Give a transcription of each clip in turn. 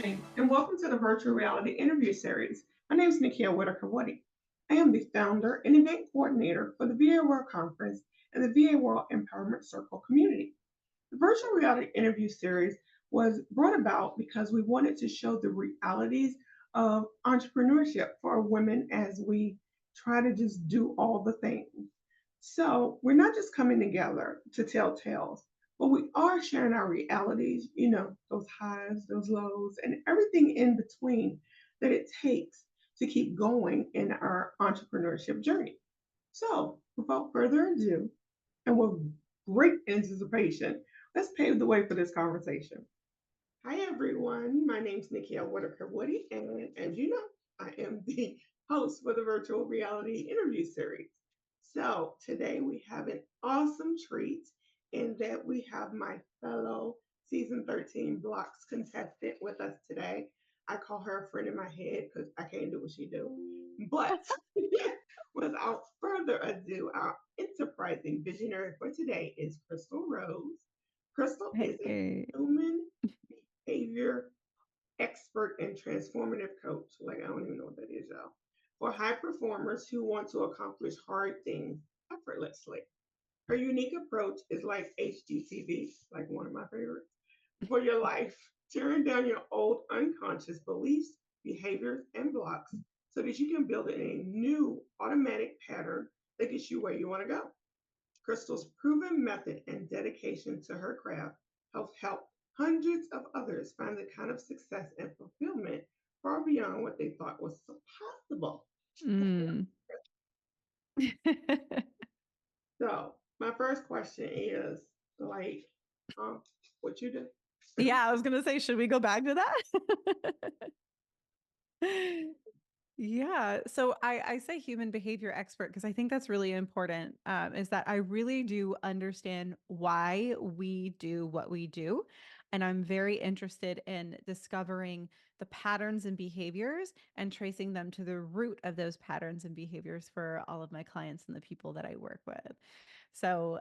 Hey, and welcome to the virtual reality interview series. My name is Nikia Whitaker-Woody. I am the founder and event coordinator for the VA World Conference and the VA World Empowerment Circle community. The virtual reality interview series was brought about because we wanted to show the realities of entrepreneurship for women as we try to just do all the things. So we're not just coming together to tell tales, but we are sharing our realities, those highs, those lows, and everything in between that it takes to keep going in our entrepreneurship journey. So without further ado, and with great anticipation, let's pave the way for this conversation. Hi, everyone. My name is Nikia Whitaker-Woody, and as you know, I am the host for the virtual reality interview series. So today we have an awesome treat in that we have my fellow season 13 blocks contestant with us today. I call her a friend in my head because I can't do what she do. But without further ado, our enterprising visionary for today is Chrystal Rose. Chrystal is a Hey. human behavior expert and transformative coach. Like, I don't even know what that is, y'all. For high performers who want to accomplish hard things effortlessly. Her unique approach is like HGTV, like one of my favorites, for your life, tearing down your old unconscious beliefs, behaviors, and blocks so that you can build a new automatic pattern that gets you where you want to go. Crystal's proven method and dedication to her craft have helped hundreds of others find the kind of success and fulfillment far beyond what they thought was possible. Mm. So, my first question is like, um, what you do? Yeah, I was gonna say, should we go back to that? Yeah. So I say human behavior expert because I think that's really important. Is that I really do understand why we do what we do. And I'm very interested in discovering the patterns and behaviors and tracing them to the root of those patterns and behaviors for all of my clients and the people that I work with. So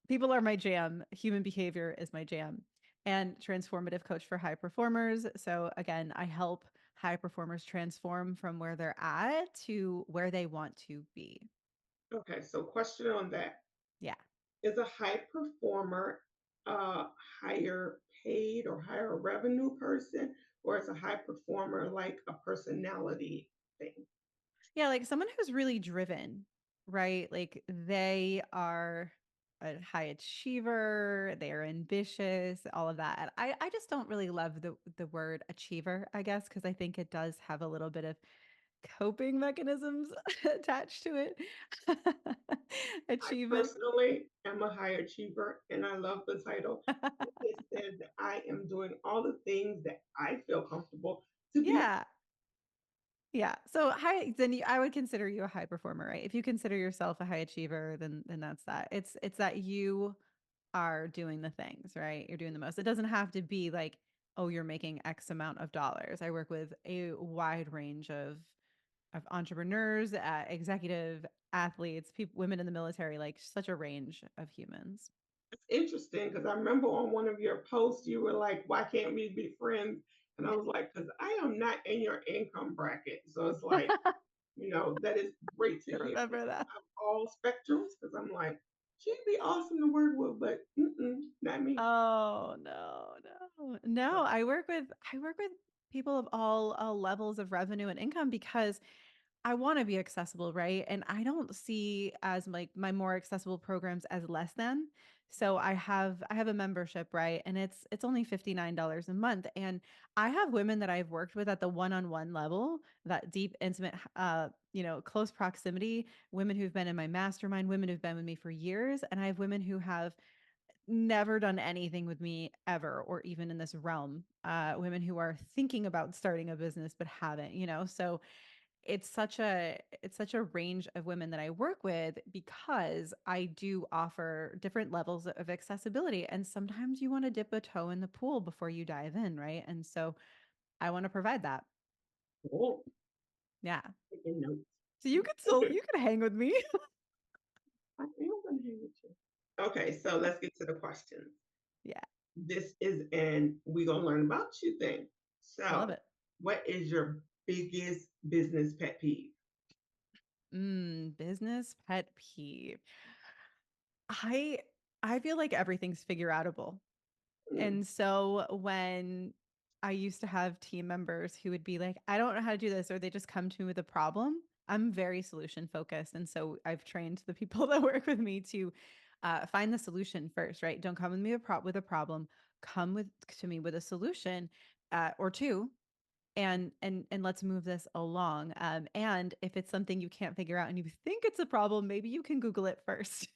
people are my jam. Human behavior is my jam. And transformative coach for high performers. So again, I help high performers transform from where they're at to where they want to be. Okay, so question on that. Yeah. Is a high performer a higher paid or higher revenue person, or is a high performer like a personality thing? Yeah, like someone who's really driven, right? Like they are a high achiever, they're ambitious, all of that. And I just don't really love the word achiever, I guess, because I think it does have a little bit of coping mechanisms attached to it. I Achievement. personally am a high achiever and I love the title. It says that I am doing all the things that I feel comfortable to be. Yeah. Yeah. So high then I would consider you a high performer, right? If you consider yourself a high achiever, then that's that. It's that you are doing the things, right? You're doing the most. It doesn't have to be like, oh, you're making X amount of dollars. I work with a wide range of entrepreneurs, executive athletes, people, women in the military, like such a range of humans. It's interesting because I remember on one of your posts, you were like, why can't we be friends? And I was like, because I am not in your income bracket. So it's like, that is great to You hear remember that? all spectrums because I'm like, she'd be awesome to work with, but not me. Oh, no, no. No, I work with people of all levels of revenue and income because I want to be accessible, right? And I don't see as like my more accessible programs as less than. So I have a membership, right? And it's only $59 a month. And I have women that I've worked with at the one-on-one level, that deep, intimate close proximity, women who've been in my mastermind, women who've been with me for years. And I have women who have never done anything with me ever or even in this realm, women who are thinking about starting a business but haven't, so it's such a range of women that I work with because I do offer different levels of accessibility, and sometimes you want to dip a toe in the pool before you dive in, right? And so I want to provide that. Oh, Yeah. taking notes. So you could hang with me. I am going to hang with you. Okay, so let's get to the questions. Yeah. This is an we gonna learn about you thing. I love So, it. what is your biggest business pet peeve? Business pet peeve. I I feel like everything's figure outable. Mm, And so when I used to have team members who would be like, I don't know how to do this, or they just come to me with a problem, I'm very solution focused. And so I've trained the people that work with me to find the solution first, right? Don't come with me with a problem. Come with to me with a solution or two, and let's move this along. And if it's something you can't figure out and you think it's a problem, maybe you can Google it first,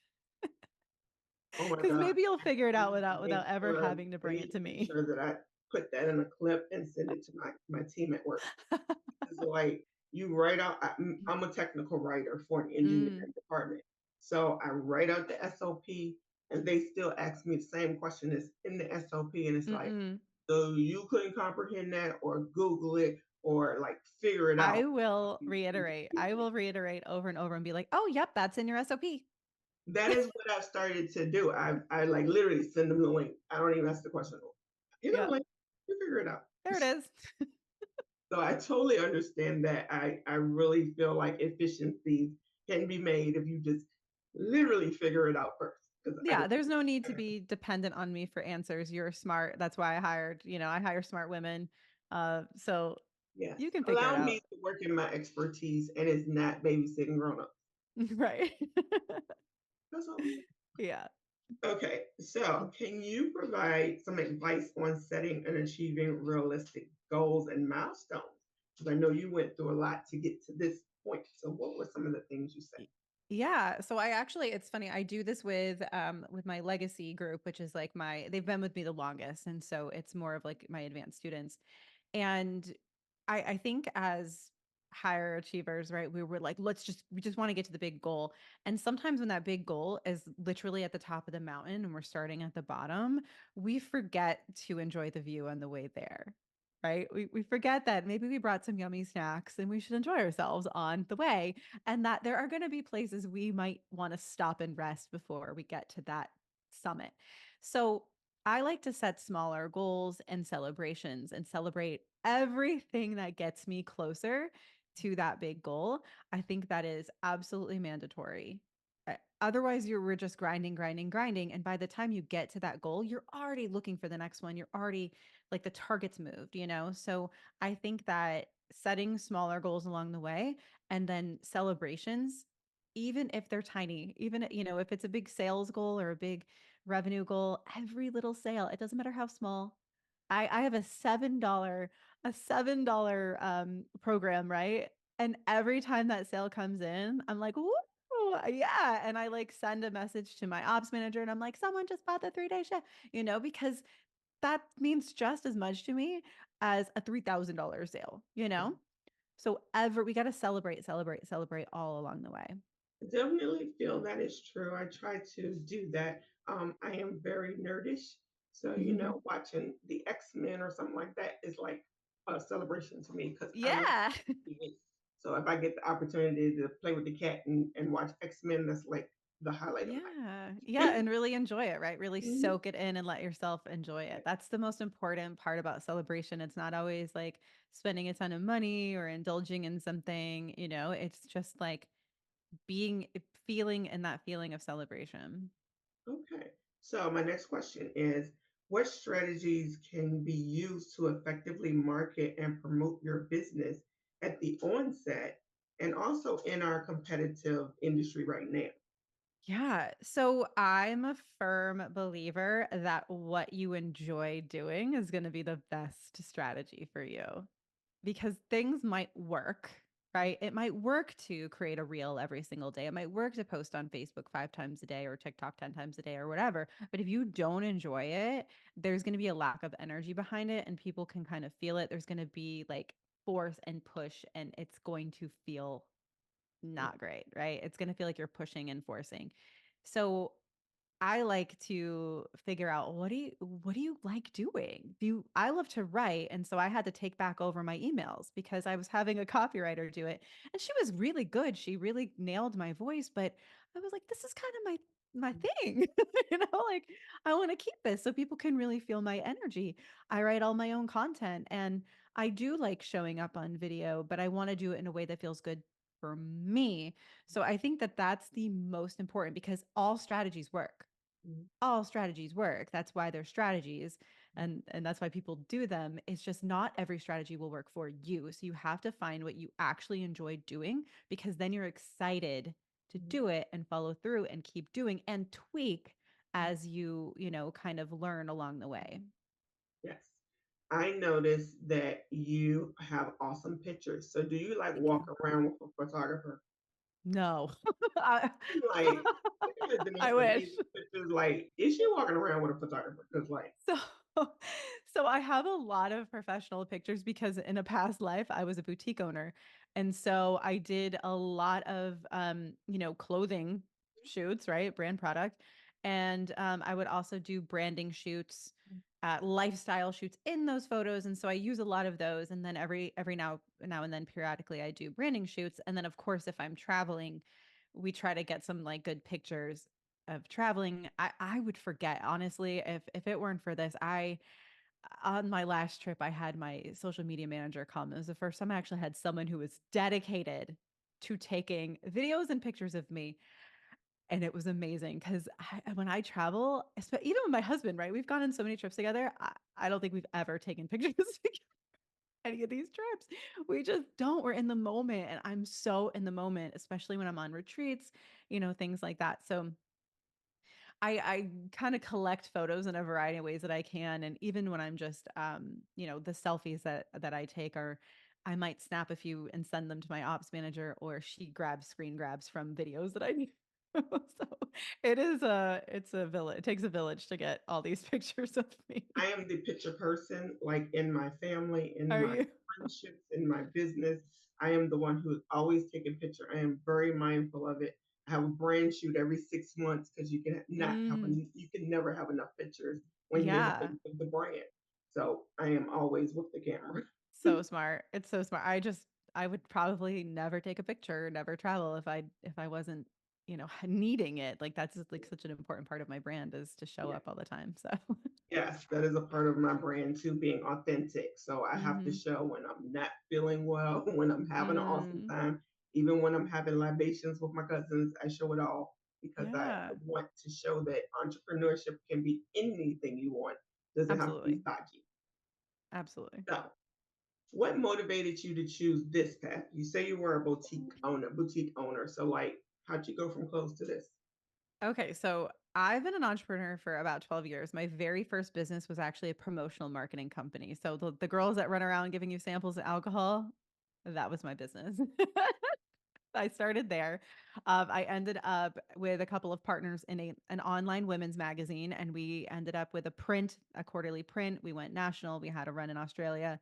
oh my because God. maybe you'll I figure it out need to make without ever sure having to I bring need it to to make me. sure that I put that in a clip and send it to my team at work. Because like you write out, I'm a technical writer for an Mm, engineering department. So I write out the SOP and they still ask me the same question that's in the SOP. And it's like, mm-mm. so you couldn't comprehend that or Google it or like figure it out. I will reiterate. I will reiterate over and over and be like, "Oh, yep, that's in your SOP." That is what I've started to do. I like literally send them the link. I don't even ask the question. You know, Yep, like you figure it out. there it is. So I totally understand that. I really feel like efficiencies can be made if you just literally figure it out first. Because I Yeah, didn't. there's no need to be dependent on me for answers. You're smart. That's why I hire smart women. So Yes, you can figure it allow me out. to work in my expertise, and it's not babysitting grown ups. Right. That's all. Yeah. Okay, so can you provide some advice on setting and achieving realistic goals and milestones? Because I know you went through a lot to get to this point. So, what were some of the things you said? Y- Yeah, so it's funny. I do this with my legacy group, which is like they've been with me the longest, and so it's more of like my advanced students. And I think as higher achievers, right, we were like, we just want to get to the big goal. And sometimes when that big goal is literally at the top of the mountain and we're starting at the bottom, we forget to enjoy the view on the way there. Right. We forget that maybe we brought some yummy snacks and we should enjoy ourselves on the way. And that there are going to be places we might want to stop and rest before we get to that summit. So I like to set smaller goals and celebrations and celebrate everything that gets me closer to that big goal. I think that is absolutely mandatory. Otherwise, we're just grinding, grinding, grinding. And by the time you get to that goal, you're already looking for the next one. You're already like the target's moved, you know? So I think that setting smaller goals along the way and then celebrations, even if they're tiny, even, if it's a big sales goal or a big revenue goal, every little sale, it doesn't matter how small. I have a $7 program, right? And every time that sale comes in, I'm like, "Woo, yeah." And I like send a message to my ops manager and I'm like, "Someone just bought the 3-day shift," because that means just as much to me as a $3,000 sale, you know? So we got to celebrate, celebrate, celebrate all along the way. Definitely feel that is true. I try to do that. I am very nerdish. So, watching the X-Men or something like that is like a celebration to me because I love Yeah. TV. So if I get the opportunity to play with the cat and watch X-Men, that's like the highlight of Yeah. my Yeah, and really enjoy it, right? Really Mhm. soak it in and let yourself enjoy it. That's the most important part about celebration. It's not always like spending a ton of money or indulging in something, it's just like feeling in that feeling of celebration. Okay. So my next question is, what strategies can be used to effectively market and promote your business at the onset and also in our competitive industry right now? Yeah. So I'm a firm believer that what you enjoy doing is going to be the best strategy for you. Because things might work, right? It might work to create a reel every single day. It might work to post on Facebook 5 times a day or TikTok 10 times a day or whatever. But if you don't enjoy it, there's going to be a lack of energy behind it and people can kind of feel it. There's going to be like force and push and it's going to feel not great, right? It's going to feel like you're pushing and forcing. So I like to figure out what do you like doing? I love to write and so I had to take back over my emails because I was having a copywriter do it and she was really good. She really nailed my voice, but I was like this is kind of my thing. Like I want to keep this so people can really feel my energy. I write all my own content and I do like showing up on video, but I want to do it in a way that feels good for me. So I think that that's the most important because all strategies work. Mhm. All strategies work. That's why they're strategies, and that's why people do them. It's just not every strategy will work for you. So you have to find what you actually enjoy doing because then you're excited to Mhm. do it and follow through and keep doing and tweak Mhm. as you kind of learn along the way. Yes. I noticed that you have awesome pictures. So do you like Thank you. walk around with a photographer? No. I, I'm like, it is the I most wish. amazing pictures. Like, is she walking around with a photographer? Because like, So so I have a lot of professional pictures because in a past life I was a boutique owner. And so I did a lot of clothing shoots, right? Brand product. And I would also do branding shoots, lifestyle shoots in those photos. And so I use a lot of those. And then every now and then periodically I do branding shoots. And then of course if I'm traveling, we try to get some like good pictures of traveling. I would forget honestly if it weren't for this. I On my last trip I had my social media manager come. It was the first time I actually had someone who was dedicated to taking videos and pictures of me, and it was amazing because when I travel, even with my husband, right? We've gone on so many trips together. I don't think we've ever taken pictures together any of these trips. We just don't. We're in the moment, and I'm so in the moment, especially when I'm on retreats, things like that. So I kind of collect photos in a variety of ways that I can, and even when I'm just, the selfies that I take are, I might snap a few and send them to my ops manager, or she grabs screen grabs from videos that I need. So it's a village. It takes a village to get all these pictures of me. I am the picture person, like in my family, in Are my you? friendships, in my business. I am the one who is always taking picture. I am very mindful of it. I have a brand shoot every 6 months because Mm, you can never have enough pictures when you're the yeah. face of the brand. So I am always with the camera. So smart. It's so smart. I would probably never take a picture, never travel if I wasn't, needing it. Like that's just like such an important part of my brand is to show Yeah. up all the time. So Yes, that is a part of my brand too, being authentic. So I have to mhm. show when I'm not feeling well, when I'm having an awesome Mm, time, even when I'm having libations with my cousins, I show it all because I yeah, want to show that entrepreneurship can be anything you want. Doesn't have to be absolutely. stodgy. Absolutely. So what motivated you to choose this path? You say you were a boutique owner. So like how'd you go from clothes to this? Okay, so I've been an entrepreneur for about 12 years. My very first business was actually a promotional marketing company. So the girls that run around giving you samples of alcohol, that was my business. I started there. I ended up with a couple of partners in an online women's magazine, and we ended up with a quarterly print. We went national. We had a run in Australia,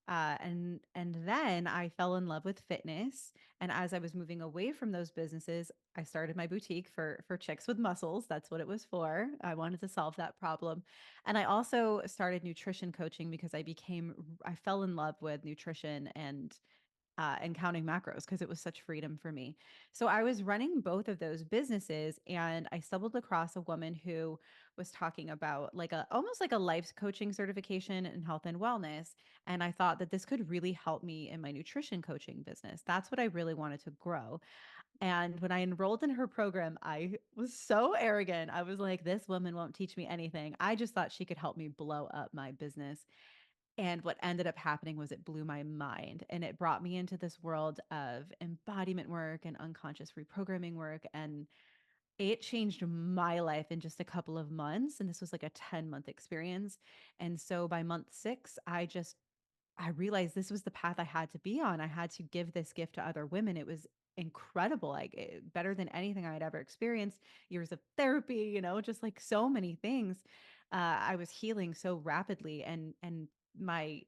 and then I fell in love with fitness. And as I was moving away from those businesses, I started my boutique for chicks with muscles. That's what it was for. I wanted to solve that problem, and I also started nutrition coaching because I fell in love with nutrition and counting macros because it was such freedom for me. So I was running both of those businesses and I stumbled across a woman who was talking about like a almost like a life coaching certification in health and wellness, and I thought that this could really help me in my nutrition coaching business. That's what I really wanted to grow. And when I enrolled in her program, I was so arrogant. I was like, this woman won't teach me anything. I just thought she could help me blow up my business. And what ended up happening was it blew my mind and it brought me into this world of embodiment work and unconscious reprogramming work. And it changed my life in just a couple of months. And this was like a 10-month experience. And so by month 6, I realized this was the path I had to be on. I had to give this gift to other women. It was incredible, better than anything I had ever experienced. Years of therapy, just like so many things. I was healing so rapidly, and my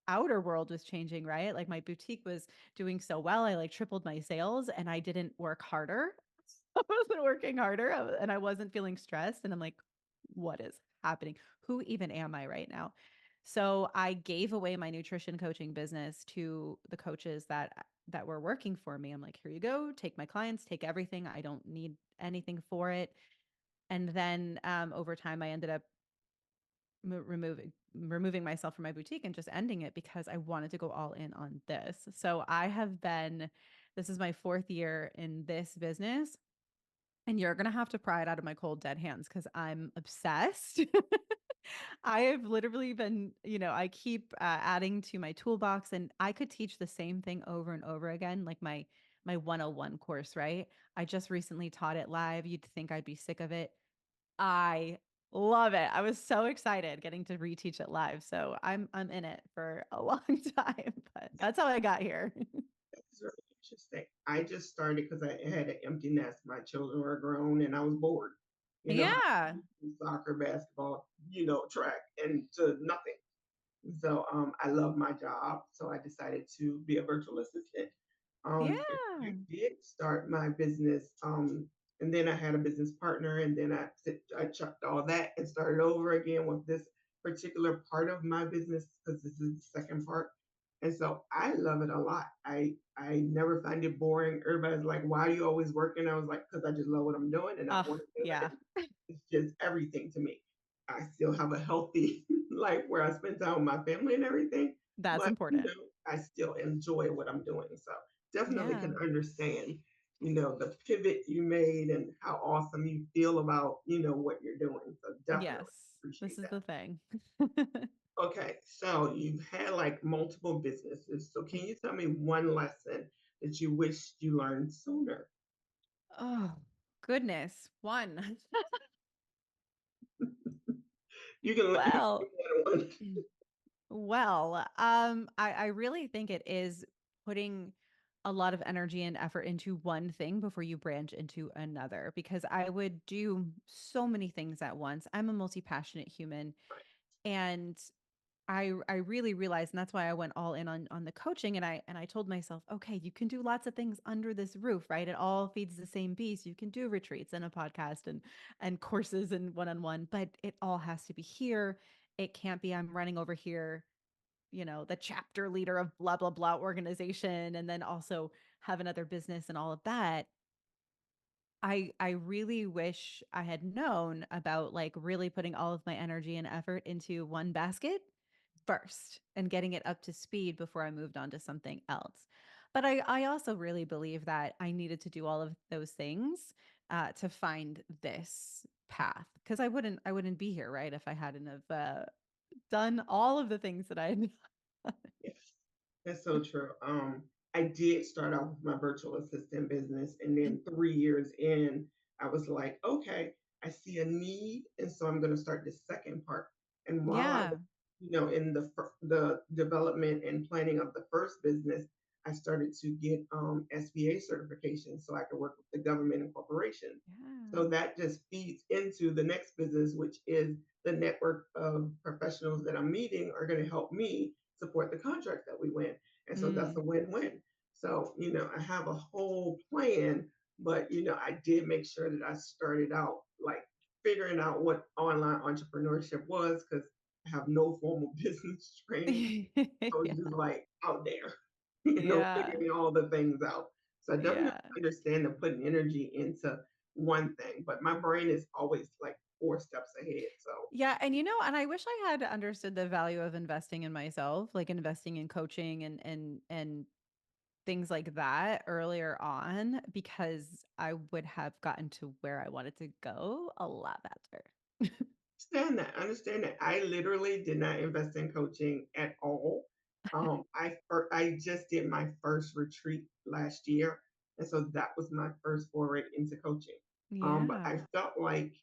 outer world was changing, right? Like my boutique was doing so well. I like tripled my sales, and I didn't work harder. I wasn't working harder, and I wasn't feeling stressed. And I'm like, what is happening? Who even am I right now? So I gave away my nutrition coaching business to the coaches that were working for me. I'm like, here you go, take my clients, take everything. I don't need anything for it. And then over time, I ended up removing myself from my boutique and just ending it because I wanted to go all in on this. So I have been this is my 4th year in this business, and you're going to have to pry it out of my cold dead hands cuz I'm obsessed. I have literally been, I keep adding to my toolbox, and I could teach the same thing over and over again, like my 101 course, right? I just recently taught it live. You'd think I'd be sick of it. I love it. I was so excited getting to reteach it live. So I'm in it for a long time, but that's how I got here. That's really interesting. I just started because I had an empty nest. My children were grown and I was bored. You know, how Yeah. soccer, basketball, track, and to nothing. So I love my job. So I decided to be a virtual assistant. I Yeah. did start my business, and then I had a business partner, and then I chucked all that and started over again with this particular part of my business because this is the second part. And so I love it a lot. I never find it boring. Everybody's like, "Why are you always working?" I was like, "Because I just love what I'm doing, and I Oh, want to do it. yeah. It's just everything to me." I still have a healthy life where I spend time with my family and everything, That's but important. I still enjoy what I'm doing. So definitely Yeah. can understand, the pivot you made and how awesome you feel about, what you're doing. So definitely Yes. This appreciate is that. the thing. Okay, so you've had like multiple businesses. So can you tell me one lesson that you wish you learned sooner? Oh, goodness. One. You can Well, pick one. I really think it is putting a lot of energy and effort into one thing before you branch into another, because I would do so many things at once. I'm a multi-passionate human, and I really realized, and that's why I went all in on the coaching, and I told myself, okay, you can do lots of things under this roof, right? It all feeds the same beast. You can do retreats and a podcast and courses and one-on-one, but it all has to be here. It can't be I'm running over here, the chapter leader of blah blah blah organization and then also have another business and all of that. I really wish I had known about like really putting all of my energy and effort into one basket first and getting it up to speed before I moved on to something else. But I also really believe that I needed to do all of those things to find this path, because I wouldn't be here, right, if I hadn't have done all of the things that I had. Yes, that's so true. I did start off with my virtual assistant business, and then 3 years in, I was like, okay, I see a need, and so I'm going to start the second part. And while I was, Yeah. in the development and planning of the first business, I started to get SBA certification so I could work with the government and corporations. Yeah. So that just feeds into the next business, which is the network of professionals that I'm meeting are going to help me support the contract that we win. And so that's Mm. a win-win. So, I have a whole plan, but I did make sure that I started out like figuring out what online entrepreneurship was because I have no formal business training. I was just Yeah. like out there, Yeah. figuring all the things out. So I definitely Yeah. understand the putting energy into one thing, but my brain is always like 4 steps ahead. So Yeah, and I wish I had understood the value of investing in myself, like investing in coaching and things like that earlier on, because I would have gotten to where I wanted to go a lot faster. understand that. I literally did not invest in coaching at all. I just did my first retreat last year, and so that was my first foray into coaching. But Yeah. I felt like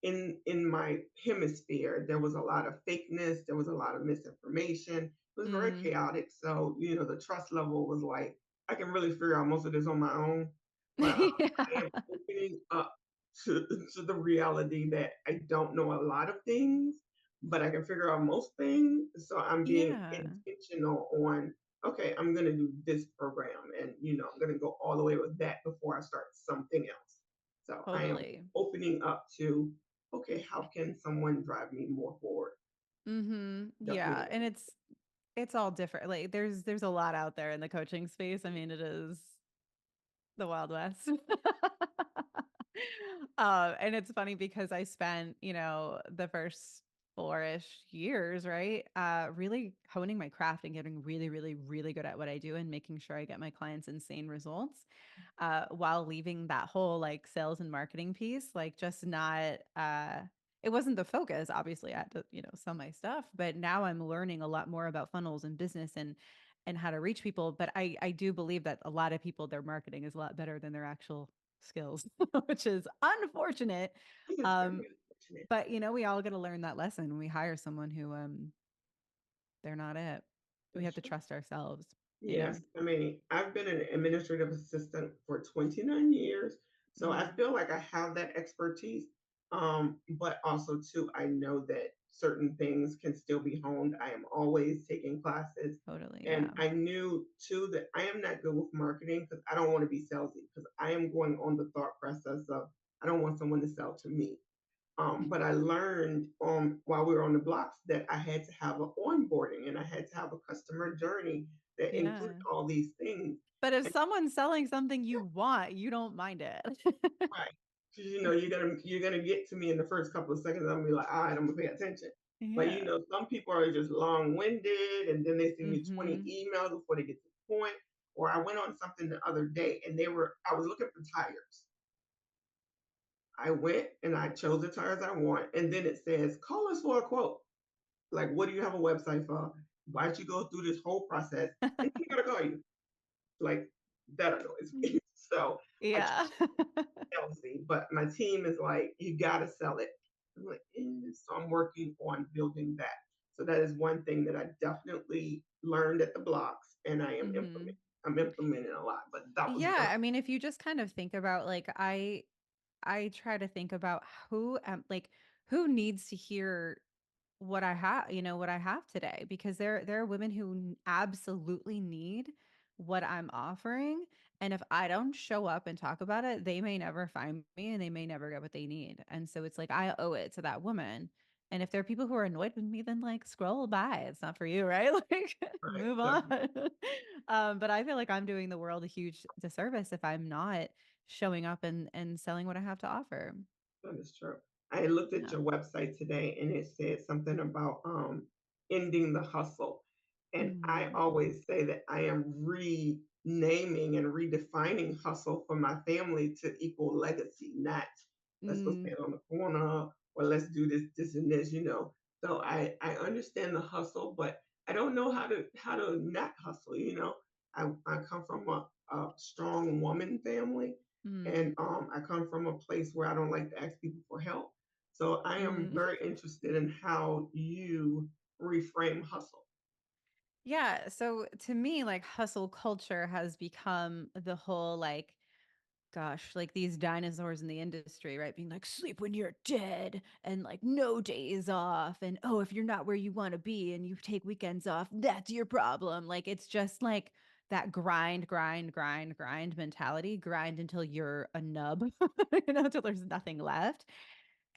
in my hemisphere there was a lot of fakeness, there was a lot of misinformation. It was very Mm. chaotic. So the trust level was like I can really figure out most of this on my own, but I Yeah. am opening up to the reality that I don't know a lot of things, but I can figure out most things. So I'm being Yeah. intentional on, okay, I'm going to do this program and, I'm going to go all the way with that before I start something else. So I am Totally. opening up to, okay, how can someone drive me more forward? Mhm. Definitely Yeah, want and to. it's all different. Like there's a lot out there in the coaching space. I mean, it is the Wild West. And it's funny because I spent, the first 4-ish years, right? Really honing my craft and getting really, really, really good at what I do and making sure I get my clients insane results, while leaving that whole like sales and marketing piece, like just not, it wasn't the focus. Obviously, I had to, sell my stuff, but now I'm learning a lot more about funnels and business and how to reach people. But I do believe that a lot of people, their marketing is a lot better than their actual skills, which is unfortunate. It is Um, very unfortunate. but we all got to learn that lesson when we hire someone who they're not it. We have That's to true. trust ourselves, you know. Yes, I mean, I've been an administrative assistant for 29 years, so I Mm, feel like I have that expertise. But also too, I know that certain things can still be honed. I am always taking classes, totally, and yeah. I knew too that I am not good with marketing because I don't want to be salesy because I am going on the thought process of I don't want someone to sell to me. But I learned while we were on the blocks that I had to have an onboarding and I had to have a customer journey that included Yeah. all these things. But if And someone's selling something you want, you don't mind it. right, because you're gonna get to me in the first couple of seconds. I'm gonna be like, all right, I'm gonna pay attention. But Yeah. some people are just long-winded, and then they send me 20 Mhm. emails before they get to the point. Or I went on something the other day, and I was looking for tires. I went and I chose the tires I want, and then it says, call us for a quote. Like, what do you have a website for? Why'd you go through this whole process? And then I gotta call you. Like, that annoys me. So I try Yeah. Chelsea, but my team is like, you gotta sell it. I'm like, so I'm working on building that. So that is one thing that I definitely learned at the blocks and I am implementing. Mhm. I'm implementing a lot, but that was Yeah, just I mean, if you just kind of think about like I try to think about who needs to hear what I have, what I have today, because there are women who absolutely need what I'm offering, and if I don't show up and talk about it, they may never find me and they may never get what they need. And so it's like I owe it to that woman. And if there are people who are annoyed with me, then like scroll by. It's not for you, right? Like right. move on. But I feel like I'm doing the world a huge disservice if I'm not showing up and selling what I have to offer. That is true. I looked at Yeah. your website today and it said something about ending the hustle. And I Mhm. always say that I am renaming and redefining hustle for my family to equal legacy, not let's go Mm, stand on the corner or let's do this, this, and this. So I understand the hustle, but I don't know how to not hustle. I come from a strong woman family mm, and I come from a place where I don't like to ask people for help. So I am mm. very interested in how you reframe hustle. Yeah, so to me, like hustle culture has become the whole like, gosh, like these dinosaurs in the industry, right? Being like, sleep when you're dead and like no days off. And oh, if you're not where you want to be and you take weekends off, that's your problem. Like it's just like that grind, grind, grind, grind mentality, grind until you're a nub, until there's nothing left.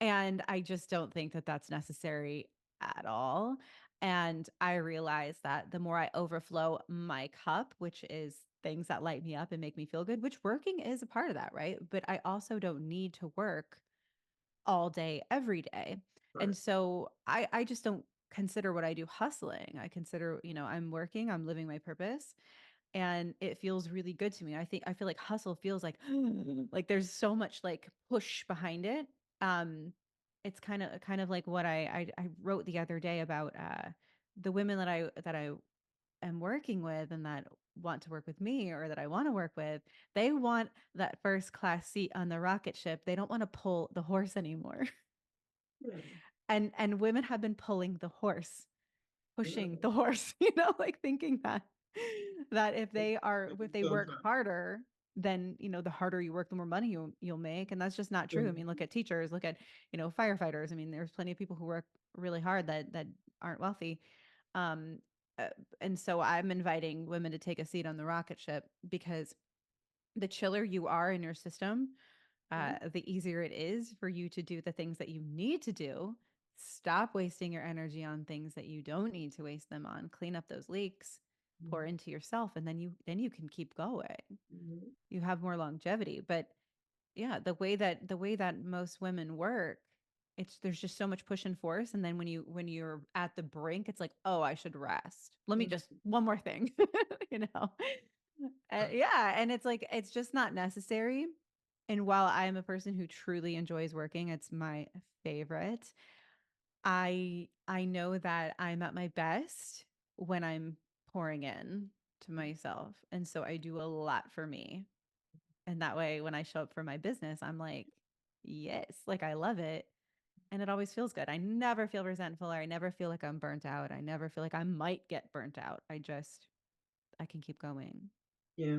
And I just don't think that that's necessary at all. And I realize that the more I overflow my cup, which is things that light me up and make me feel good, which working is a part of that, right? But I also don't need to work all day, every day. Right. And so I just don't consider what I do hustling. I consider, I'm working, I'm living my purpose and it feels really good to me. I feel like hustle feels like like there's so much like push behind it. Um it's kind of like what I wrote the other day about the women that I am working with and that want to work with me or that I want to work with. They want that first class seat on the rocket ship. They don't want to pull the horse anymore. Hmm. And women have been pulling the horse, pushing Really? the horse, like thinking that if they So work good. harder, then the harder you work, the more money you'll make. And that's just not true. I mean, look Mhm. at teachers, look at, firefighters. I mean, there's plenty of people who work really hard that aren't wealthy. Um, uh, and so I'm inviting women to take a seat on the rocket ship because the chiller you are in your system, Mhm. the easier it is for you to do the things that you need to do. Stop wasting your energy on things that you don't need to waste them on. Clean up those leaks, pour Mhm. into yourself, and then you can keep going. Mhm. You have more longevity. But yeah, the way that most women work, it's there's just so much push and force, and then when you're at the brink, it's like, "Oh, I should rest. Let me just one more thing." You know? Yeah, and it's like it's just not necessary, and while I am a person who truly enjoys working, it's my favorite, I know that I'm at my best when I'm pouring in to myself, and so I do a lot for me, and that way, when I show up for my business, I'm like, "Yes," like, I love it, and it always feels good. I never feel resentful, or I never feel like I'm burnt out. I never feel like I might get burnt out. I can keep going. Yeah,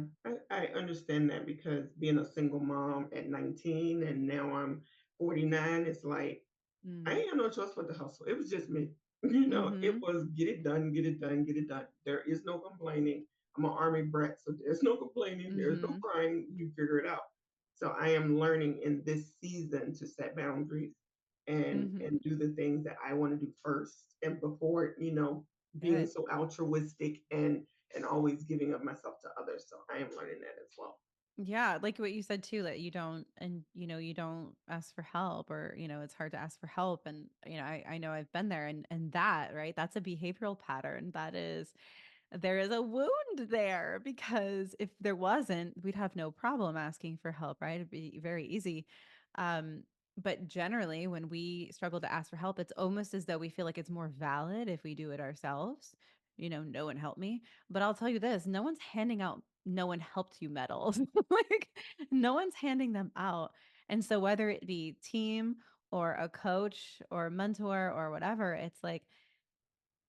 I understand that because being a single mom at 19 and now I'm 49, it's like I Mm. ain't had no choice but to hustle. It was just me. You know, it Mhm. was get it done, get it done, get it done. There is no complaining. I'm an army brat, so there's no complaining, there's no Mhm. crying. You figure it out. So I am learning in this season to set boundaries Mhm. and do the things that I want to do first and before, being Good. so altruistic and always giving of myself to others. So I am learning that as well. Yeah, like what you said too, that you don't and you don't ask for help, or it's hard to ask for help, and I know I've been there, and that, right? That's a behavioral pattern. There is a wound there, because if there wasn't, we'd have no problem asking for help, right? It'd be very easy. Um, but generally, when we struggle to ask for help, it's almost as though we feel like it's more valid if we do it ourselves. No one helped me. But I'll tell you this, no one's handing out no one helped you medals. Like, no one's handing them out. And so whether it be team or a coach or a mentor or whatever, it's like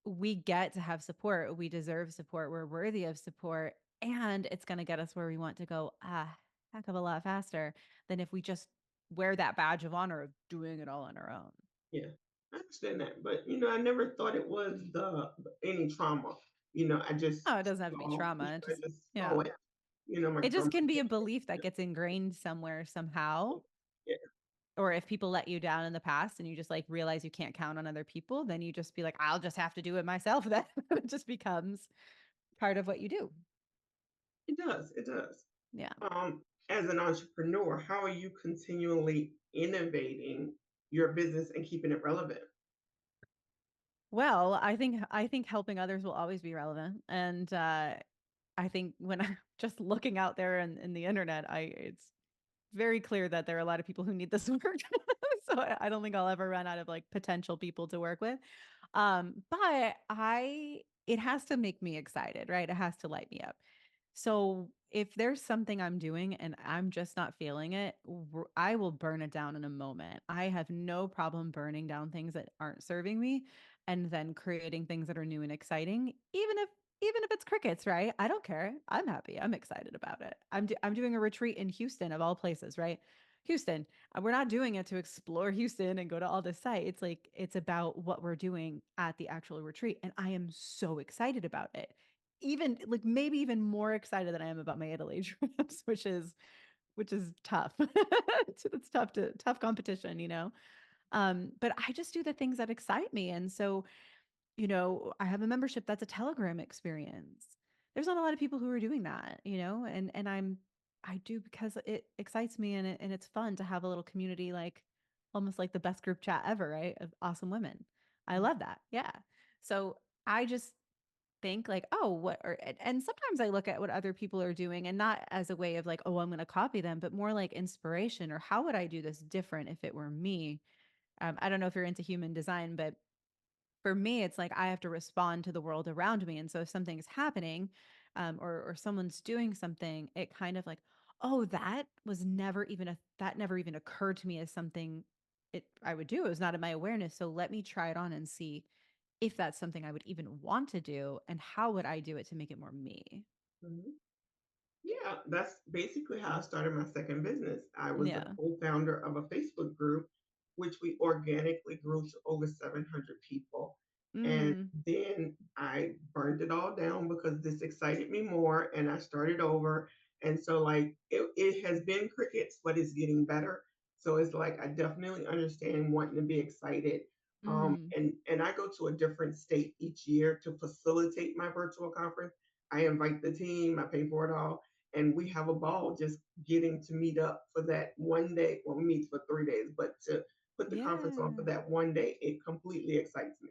we get to have support. We deserve support. We're worthy of support. And it's going to get us where we want to go heck of a lot faster than if we just wear that badge of honor of doing it all on our own. Yeah, I understand that, but I never thought it was the any trauma. I just Oh, it doesn't have to be saw, trauma. I just saw Yeah. it. My It just grandma. can be a belief that gets ingrained somewhere somehow. Yeah, Or if people let you down in the past and you just like realize you can't count on other people, then you just be like, I'll just have to do it myself. Then it just becomes part of what you do. it does. It does. Yeah. Um, as an entrepreneur, how are you continually innovating your business and keeping it relevant? Well, I think helping others will always be relevant, and I think when I'm just looking out there in the internet, I it's very clear that there are a lot of people who need this work. So I don't think I'll ever run out of like potential people to work with. But I it has to make me excited, right? It has to light me up. So if there's something I'm doing and I'm just not feeling it, I will burn it down in a moment. I have no problem burning down things that aren't serving me and then creating things that are new and exciting, even if it's crickets, right? I don't care. I'm happy. I'm excited about it. I'm doing a retreat in Houston of all places, right? Houston. We're not doing it to explore Houston and go to all the sites. Like, it's about what we're doing at the actual retreat, and I am so excited about it, even like maybe even more excited than I am about my Italy trips, which is tough. It's tough competition, but I just do the things that excite me. And so, I have a membership that's a Telegram experience. There's not a lot of people who are doing that, and I do because it excites me, and it's fun to have a little community, like almost like the best group chat ever, right? Of awesome women. I love that. Yeah. So I just think like, oh, what or and sometimes I look at what other people are doing, and not as a way of like, oh, I'm going to copy them, but more like inspiration, or how would I do this different if it were me? I don't know if you're into human design, but for me, it's like I have to respond to the world around me. And so if something's happening, or someone's doing something, it kind of like, oh, that never even occurred to me as something I would do. It was not in my awareness. So let me try it on and see if that's something I would even want to do, and how would I do it to make it more me. Mhm. Yeah, that's basically how I started my second business. I was a Yeah. co-founder of a Facebook group, which we organically grew to over 700 people. And Mm. then I burned it all down because this excited me more and I started over. And so like it has been crickets, but it's getting better. So it's like I definitely understand wanting to be excited. Mm. And I go to a different state each year to facilitate my virtual conference. I invite the team, I pay for it all, and we have a ball just getting to meet up for that one day. Well, we meet for 3 days, but to put the conference on for Yeah. that one day, it completely excites me.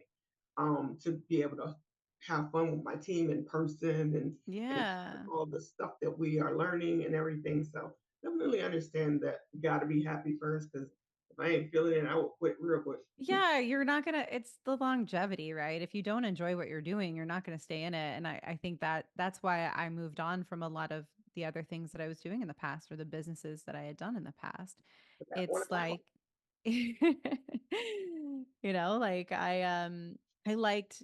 To be able to have fun with my team in person and Yeah. all the stuff that we are learning and everything. So definitely understand that you got to be happy first, because if I ain't feeling it, I will quit real quick. Yeah, you're not gonna it's the longevity, right? If you don't enjoy what you're doing, you're not gonna stay in it. And I think that that's why I moved on from a lot of the other things that I was doing in the past or the businesses that I had done in the past. That one It's at my house. like like I liked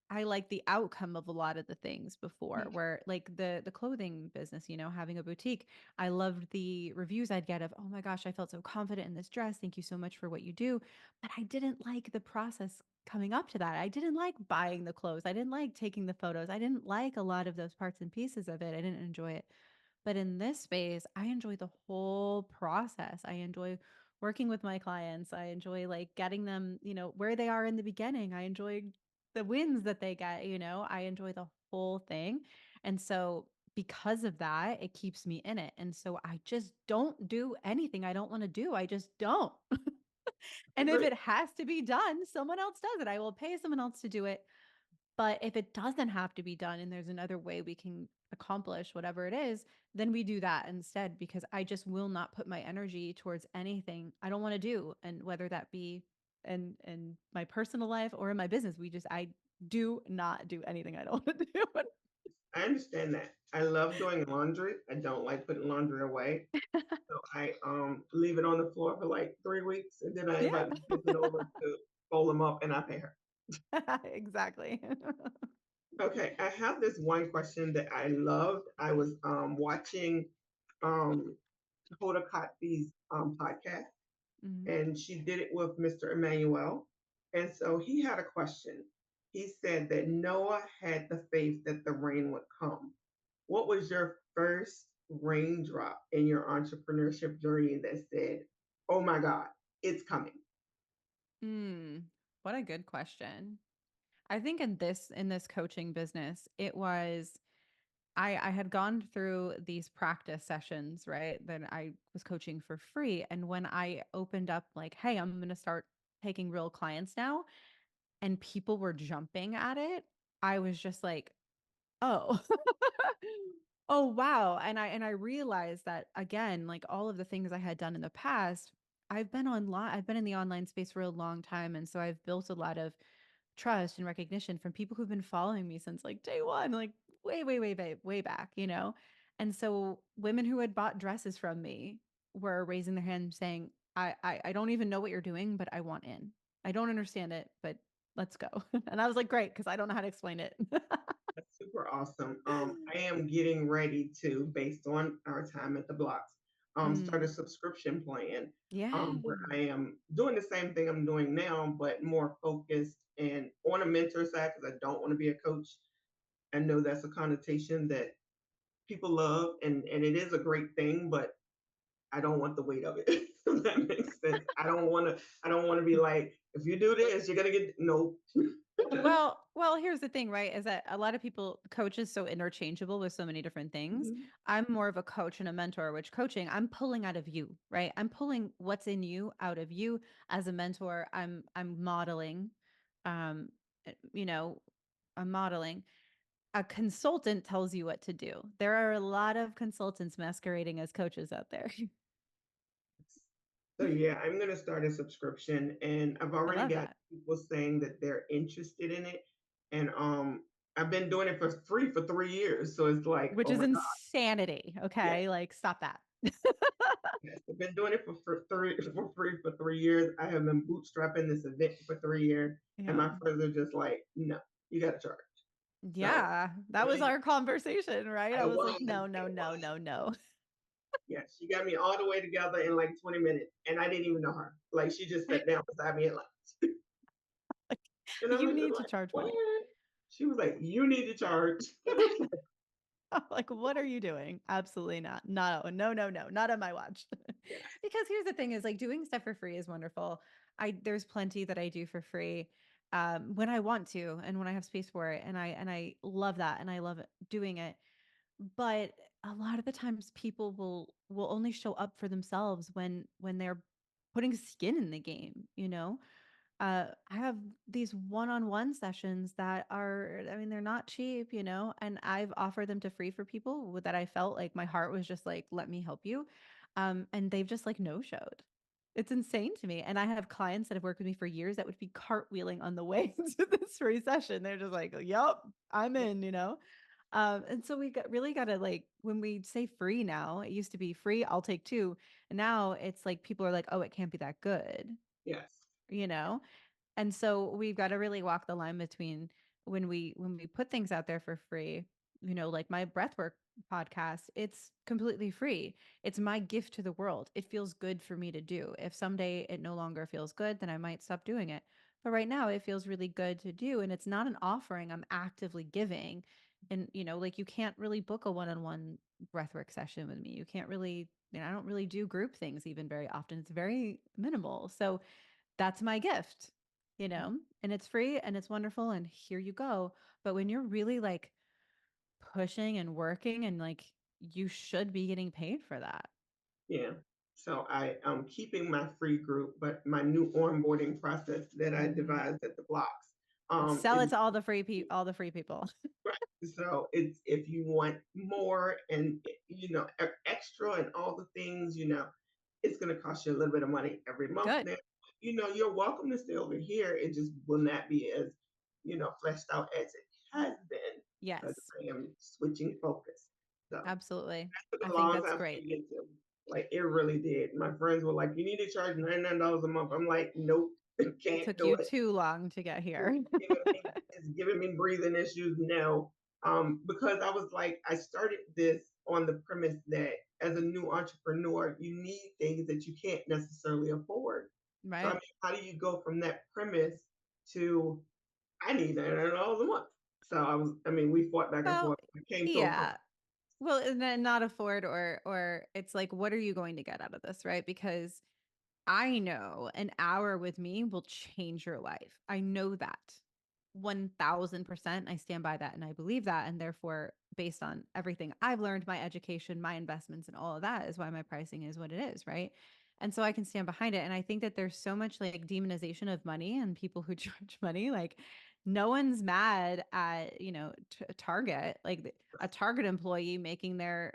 I like the outcome of a lot of the things before where like the clothing business, having a boutique. I loved the reviews I'd get of, "Oh my gosh, I felt so confident in this dress. Thank you so much for what you do." But I didn't like the process coming up to that. I didn't like buying the clothes. I didn't like taking the photos. I didn't like a lot of those parts and pieces of it. I didn't enjoy it. But in this space, I enjoy the whole process. I enjoy working with my clients. I enjoy like getting them, where they are in the beginning. I enjoy the wins that they get, I enjoy the whole thing. And so because of that, it keeps me in it. And so I just don't do anything I don't want to do. I just don't. I And if agree. it has to be done, someone else does it. I will pay someone else to do it. But if it doesn't have to be done and there's another way we can accomplish whatever it is, then we do that instead because I just will not put my energy towards anything I don't want to do. And whether that be in my personal life or in my business, I do not do anything I don't want to do. I understand that. I love doing laundry. I don't like putting laundry away. So I leave it on the floor for like 3 weeks, and then I Yeah, invite my cousin over to fold them up, and I pay her. exactly. Okay, I have this one question that I loved. I was watching um Hoda Kotb's podcast, Mhm. and she did it with Mr. Emmanuel. And so he had a question. He said that Noah had the faith that the rain would come. What was your first raindrop in your entrepreneurship journey that said, "Oh my God, it's coming"? Mm, what a good question. I think in this coaching business, it was I had gone through these practice sessions, right? That I was coaching for free. And when I opened up, like, hey, I'm going to start taking real clients now, and people were jumping at it, I was just like, oh, oh, wow. And I realized that again, like all of the things I had done in the past, I've been in the online space for a long time. And so I've built a lot of trust and recognition from people who've been following me since like day one, like way, way, way, way, way back. And so women who had bought dresses from me were raising their hand saying, I don't even know what you're doing, but I want in. I don't understand it, but let's go. And I was like, great, because I don't know how to explain it. That's super awesome. I am getting ready to, based on our time at the blocks, start a Mm, subscription plan, yeah. where I am doing the same thing I'm doing now, but more focused and on a mentor side, because I don't want to be a coach. I know that's a connotation that people love, and it is a great thing, but I don't want the weight of it. If that makes sense. I don't want to be like, if you do this, you're gonna get no. Well, here's the thing, right? Is that a lot of people coach is so interchangeable with so many different things. Mhm. I'm more of a coach and a mentor, which coaching, I'm pulling out of you, right? I'm pulling what's in you out of you as a mentor. I'm modeling. Um, uh, you know, I'm modeling. A consultant tells you what to do. There are a lot of consultants masquerading as coaches out there. So yeah, I'm gonna start a subscription, and I've I already love got that. people saying that they're interested in it, and I've been doing it for free for 3 years, so it's like, Which oh is my God, insanity. yes, Okay. Like, stop that. yes, I've been doing it for free for 3 years. I have been bootstrapping this event for 3 years, and Yeah. my friends are just like, no, you got to charge. So Yeah, that was really, our conversation, right? I I was was, like, "No, no, it no, was. no, no." Yes, she got me all the way together in like 20 minutes, and I didn't even know her. Like she just sat down beside me and like, Like, and I you was just need to like, charge what? money. She was like, you need to charge. Like, what are you doing? Absolutely not. No, no, no, no, not on my watch. Yes. Because here's the thing is like doing stuff for free is wonderful. There's plenty that I do for free when I want to and when I have space for it. And I love that and I love doing it. But a lot of the times people will only show up for themselves when they're putting skin in the game, you know? I have these one-on-one sessions that are, I mean, they're not cheap, you know, and I've offered them to free for people that I felt like my heart was just like, let me help you. And they've just like no showed. It's insane to me. And I have clients that have worked with me for years that would be cartwheeling on the way to this free session. They're just like, yep, I'm in, you know? And so we really got to like, when we say free now, it used to be free, I'll take two. And now it's like, people are like, oh, it can't be that good, Yes. you know? And so we've got to really walk the line between when we put things out there for free, you know, like my breathwork podcast, it's completely free. It's my gift to the world. It feels good for me to do. If someday it no longer feels good, then I might stop doing it. But right now it feels really good to do, and it's not an offering I'm actively giving. And you know, like you can't really book a one-on-one breathwork session with me. You can't really, you know, I don't really do group things even very often. It's very minimal. So that's my gift, you know, and it's free and it's wonderful. And here you go. But when you're really like pushing and working and like you should be getting paid for that. Yeah. So I am keeping my free group, but my new onboarding process that I Mhm. devised at the blocks Sell is it to all the free people. right. So it's if you want more and extra and all the things, it's going to cost you a little bit of money every month Good. now. You're welcome to stay over here. It just will not be as fleshed out as it has been because Yes, I am switching focus. So absolutely. took I a think long that's time great. to get to. Like it really did. My friends were like, "You need to charge $99 a month." I'm like, "Nope, It can't took do you it. too long to get It's here. giving me breathing issues." No, because I was like, I started this on the premise that as a new entrepreneur, you need things that you can't necessarily afford. So I Right. mean, how do you go from that premise to I need $99 a month? So I mean, we fought back and Well, forth. I came to a yeah. Well, and then not afford, or it's like, what are you going to get out of this, right? Because I know an hour with me will change your life. I know that 1000%. I stand by that and I believe that. And therefore, based on everything I've learned, my education, my investments, and all of that is why my pricing is what it is. Right. And so I can stand behind it. And I think that there's so much like demonization of money and people who charge money. Like, no one's mad at, you know, Target, like a Target employee making their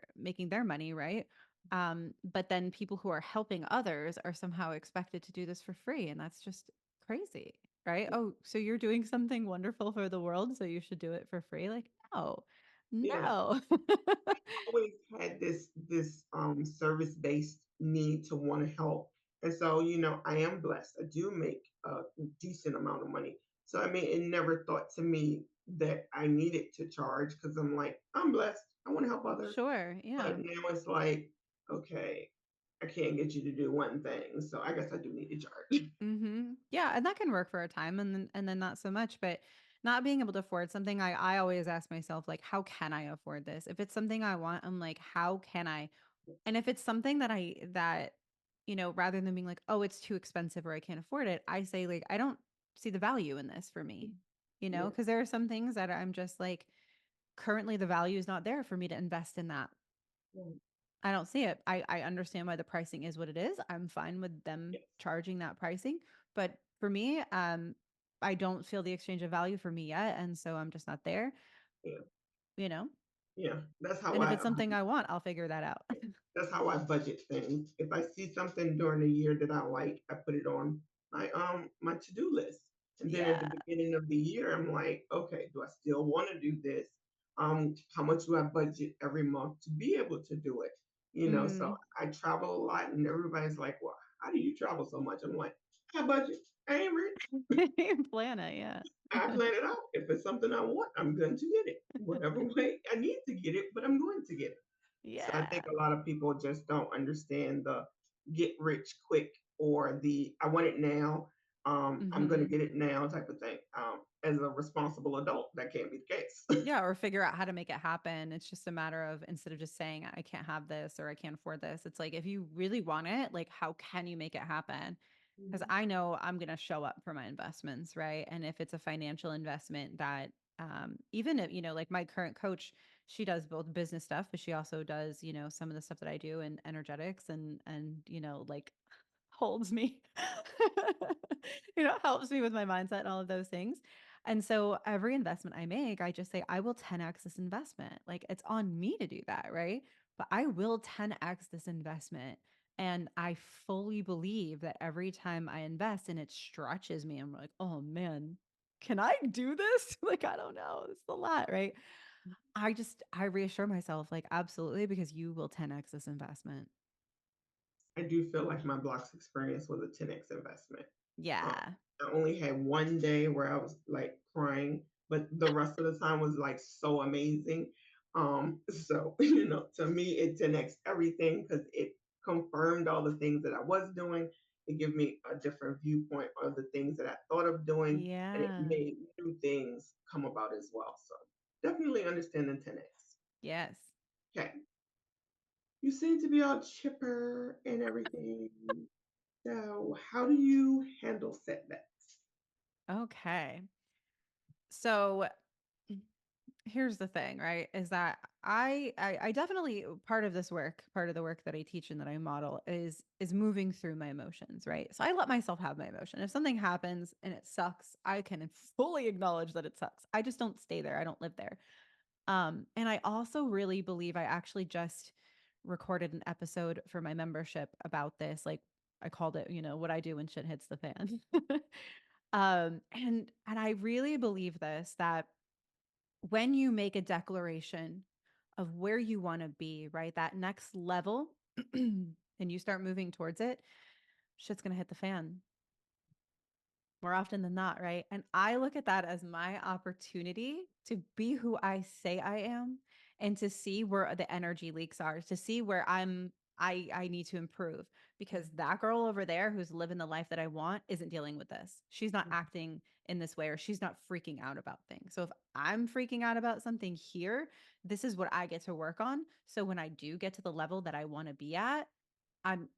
money, right? But then people who are helping others are somehow expected to do this for free. And that's just crazy, right? Oh, so you're doing something wonderful for the world, so you should do it for free? Like, no, yeah. no. Always had this service based need to want to help. And so, I am blessed. I do make a decent amount of money. So I mean, it never thought to me that I needed to charge because I'm like, I'm blessed. I want to help others. Sure. But Yeah. now it's like, okay, I can't get you to do one thing. So I guess I do need to charge. Yeah, and that can work for a time, and then not so much. But not being able to afford something, I always ask myself, like, how can I afford this? If it's something I want, I'm like, how can I? And if it's something that you know, rather than being like, oh, it's too expensive or I can't afford it, I say like, I don't see the value in this for me, you know, Yeah. because there are some things that I'm just like, currently the value is not there for me to invest in that. Yeah. I don't see it. I understand why the pricing is what it is. I'm fine with them Yes. charging that pricing. But for me, I don't feel the exchange of value for me yet. And so I'm just not there, Yeah. you know? Yeah. That's how And if I it's something I want, I'll figure that out. That's how I budget things. If I see something during the year that I like, I put it on my to-do list. And then at the Yeah. beginning of the year, I'm like, okay, do I still want to do this? How much do I budget every month to be able to do it? So Mm. I travel a lot and everybody's like, well, how do you travel so much? I'm like, I budget. I ain't rich. Plan it. Yeah. I plan it out. If it's something I want, I'm going to get it. Whatever way I need to get it, but I'm going to get it. So I Yeah. think a lot of people just don't understand the get rich quick or the I want it now. I'm going to Hmm. get it now type of thing. As a responsible adult, that can't be the case. Yeah. Or figure out how to make it happen. It's just a matter of, instead of just saying, I can't have this or I can't afford this, it's like, if you really want it, like, how can you make it happen? Because Mhm. I know I'm going to show up for my investments, right? And if it's a financial investment that, even if, you know, like my current coach, she does both business stuff, but she also does, you know, some of the stuff that I do in energetics and, you know, like holds me, helps me with my mindset and all of those things. And so every investment I make, I just say, I will 10x this investment. Like it's on me to do that, right? But I will 10x this investment. And I fully believe that every time I invest and it stretches me, I'm like, oh man, can I do this? Like, I don't know. It's a lot, right? I reassure myself, like, absolutely, because you will 10x this investment. I do feel like my blocks experience was a 10x investment. Um, Yeah. I only had one day where I was like crying, but the rest of the time was like so amazing. So to me, it 10x everything because it confirmed all the things that I was doing. It gave me a different viewpoint of the things that I thought of doing, and it Yeah. made new things come about as well. So definitely understanding 10x. Yes. Okay, you seem to be all chipper and everything. So, how do you handle setbacks? Okay. So here's the thing, right? Is that I definitely part of this work, part of the work that I teach and that I model is moving through my emotions, right? So I let myself have my emotion. If something happens and it sucks, I can fully acknowledge that it sucks. I just don't stay there. I don't live there. And I also really believe I actually just recorded an episode for my membership about this. Like I called it, what I do when shit hits the fan. And I really believe this that when you make a declaration of where you want to be, right? That next level, and you start moving towards it, shit's gonna hit the fan more often than not, right? And I look at that as my opportunity to be who I say I am and to see where the energy leaks are, to see where I need to improve because that girl over there who's living the life that I want isn't dealing with this. She's not acting in this way or she's not freaking out about things. So if I'm freaking out about something here, this is what I get to work on. So when I do get to the level that I want to be at, I'm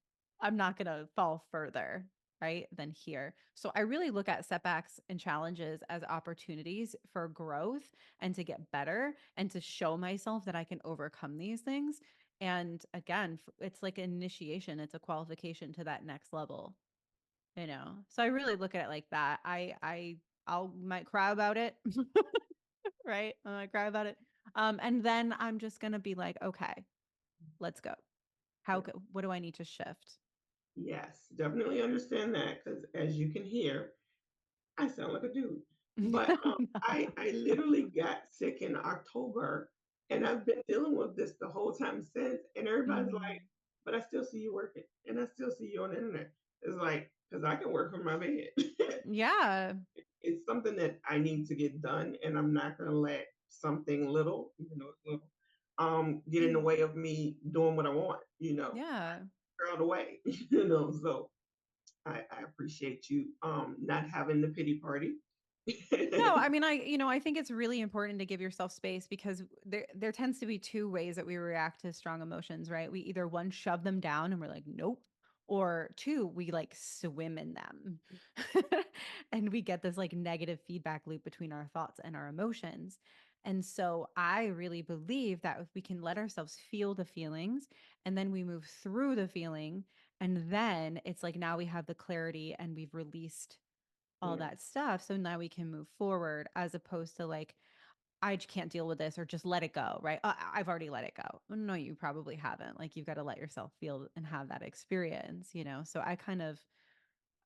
I'm not going to fall further, right, than here. So I really look at setbacks and challenges as opportunities for growth and to get better and to show myself that I can overcome these things. And again, it's like an initiation, it's a qualification to that next level. So I really look at it like that. I'll might cry about it, right? I might cry about it. And then I'm just going to be like, okay, let's go. Yeah. What do I need to shift? Yes, definitely understand that because as you can hear, I sound like a dude. But No. I literally got sick in October, and I've been dealing with this the whole time since. And everybody's like, Mm. "But I still see you working, and I still see you on the internet." It's like because I can work from my bed. Yeah. It's something that I need to get done, and I'm not going to let something little, even though it's little, get in the way of me doing what I want. Yeah. Out of the way. So I appreciate you not having the pity party. No, I mean, I think it's really important to give yourself space because there tends to be two ways that we react to strong emotions, right? We either one shove them down and we're like, nope, or two, we like swim in them. And we get this like negative feedback loop between our thoughts and our emotions. And so I really believe that if we can let ourselves feel the feelings and then we move through the feeling, and then it's like now we have the clarity and we've released all Yeah. that stuff. So now we can move forward as opposed to like, I can't deal with this or just let it go, right? I've already let it go. No, you probably haven't. Like you've got to let yourself feel and have that experience. So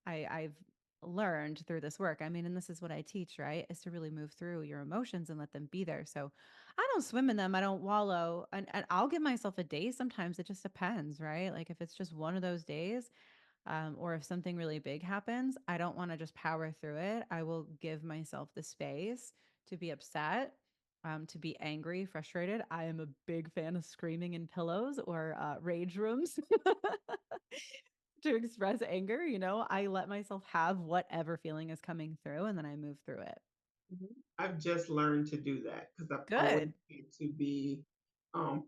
I've learned through this work. I mean, and this is what I teach, right? Is to really move through your emotions and let them be there. So I don't swim in them. I don't wallow. And I'll give myself a day. Sometimes it just depends, right? Like if it's just one of those days, or if something really big happens, I don't want to just power through it. I will give myself the space to be upset, to be angry, frustrated. I am a big fan of screaming in pillows or rage rooms to express anger. I let myself have whatever feeling is coming through and then I move through it. Mhm. I've just learned to do that because I've always Good. had to be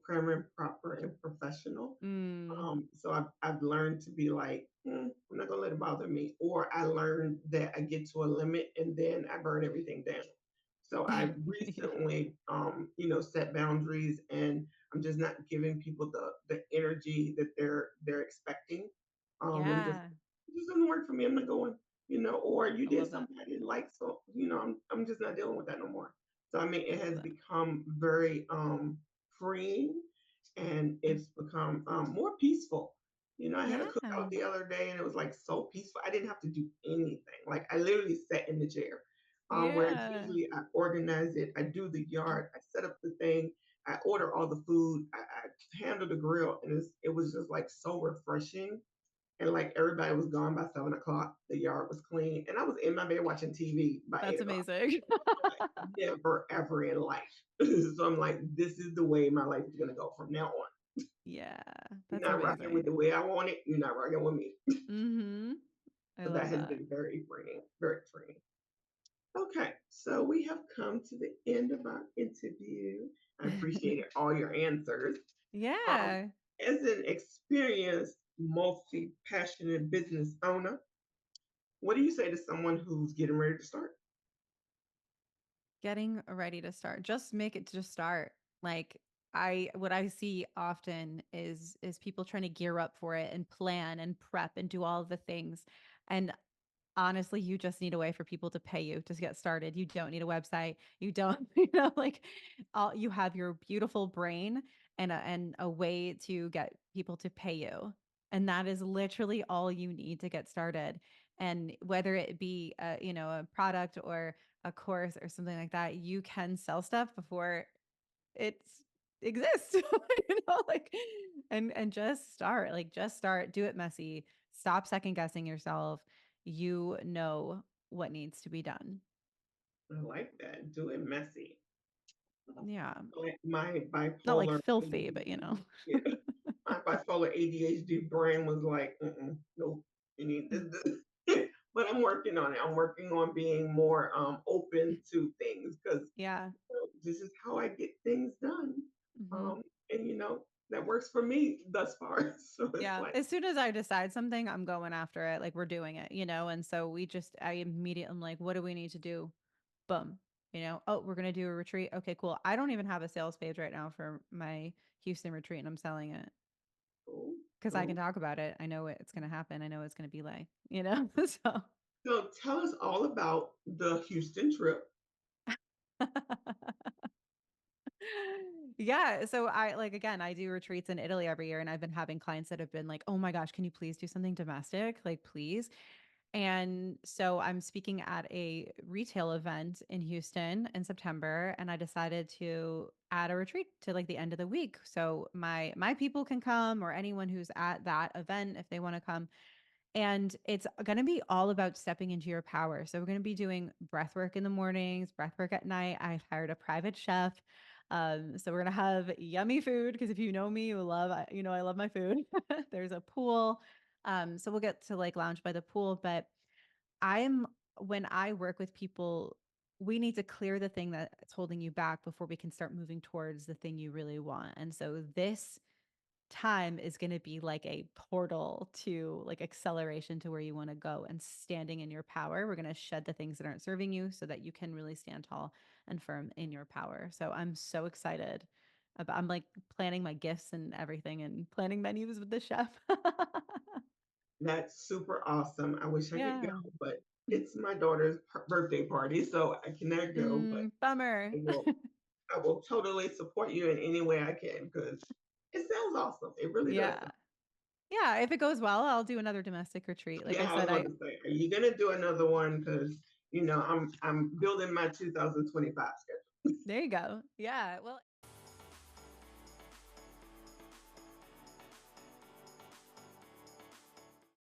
prim and proper and professional. Mm. So I've learned to be like, I'm not gonna let it bother me. Or I learned that I get to a limit and then I burn everything down. So I Yeah. recently, set boundaries, and I'm just not giving people the energy that they're expecting. I'm just Yeah. this doesn't work for me. I'm not going, or you I did love that. something I didn't like. So, I'm just not dealing with that no more. So, I mean, I it love has that. become very freeing, and it's become more peaceful. I had a Yeah. cookout the other day and it was like so peaceful. I didn't have to do anything. Like I literally sat in the chair. Whereas Yeah. usually I organize it, I do the yard, I set up the thing, I order all the food, I handle the grill, and it was just like so refreshing. And like everybody was gone by 7 o'clock. The yard was clean, and I was in my bed watching TV by That's 8 o'clock. amazing. Like never ever in life. So I'm like, this is the way my life is gonna go from now on. Yeah, You're that's not rocking with amazing. the way I want it. You're not rocking with me. Mhm. I So that love has that. been very freeing, very freeing. Okay, so we have come to the end of our interview. I appreciated all your answers. Um, Yeah. as an experienced, multi passionate business owner, what do you say to someone who's getting ready to start? Getting ready to start. Just make it just start. Like I what I see often is people trying to gear up for it and plan and prep and do all of the things. And honestly, you just need a way for people to pay you to get started. You don't need a website. You don't, like all you have your beautiful brain and a way to get people to pay you. And that is literally all you need to get started. And whether it be a product or a course or something like that, you can sell stuff before it's exists. Like and just start, do it messy, stop second guessing yourself. You know what needs to be done. I like that. Do it messy. Yeah. Like my Not like bipolar filthy, but ADHD, yeah, my bipolar ADHD brain was like, nope, you need this. But I'm working on it. I'm working on being more open to things because Yeah. this is how I get things done. Mhm. And that works for me thus far. So it's Yeah. like, As soon as I decide something, I'm going after it. Like we're doing it. And so I immediately, I'm like, what do we need to do? Boom. Oh, we're going to do a retreat. Okay, cool. I don't even have a sales page right now for my Houston retreat and I'm selling it oh, because I can oh. talk about it. I know it's going to happen. I know it's going to be like. So. So tell us all about the Houston trip. Yeah, so I like again, I do retreats in Italy every year and I've been having clients that have been like, "Oh my gosh, can you please do something domestic? Like please." And so I'm speaking at a retail event in Houston in September and I decided to add a retreat to like the end of the week. So my people can come or anyone who's at that event if they want to come, and it's going to be all about stepping into your power. So we're going to be doing breath work in the mornings, breath work at night. I've hired a private chef. So we're going to have yummy food because if you know me, I love my food. There's a pool. So we'll get to like lounge by the pool. But I'm when I work with people, we need to clear the thing that's holding you back before we can start moving towards the thing you really want. And so this time is going to be like a portal to like acceleration to where you want to go and standing in your power. We're going to shed the things that aren't serving you so that you can really stand tall and firm in your power. So I'm so excited I'm like planning my gifts and everything and planning menus with the chef. That's super awesome. I wish I could go, Yeah. but it's my daughter's birthday party, so I cannot go. But Bummer. I will, I will totally support you in any way I can because it sounds awesome. It really does. Yeah. Yeah, if it goes well, I'll do another domestic retreat. Like I Yeah, I was said, about to say, are you gonna do another one? Because I'm building my 2025 schedule. there you go. Yeah. Well,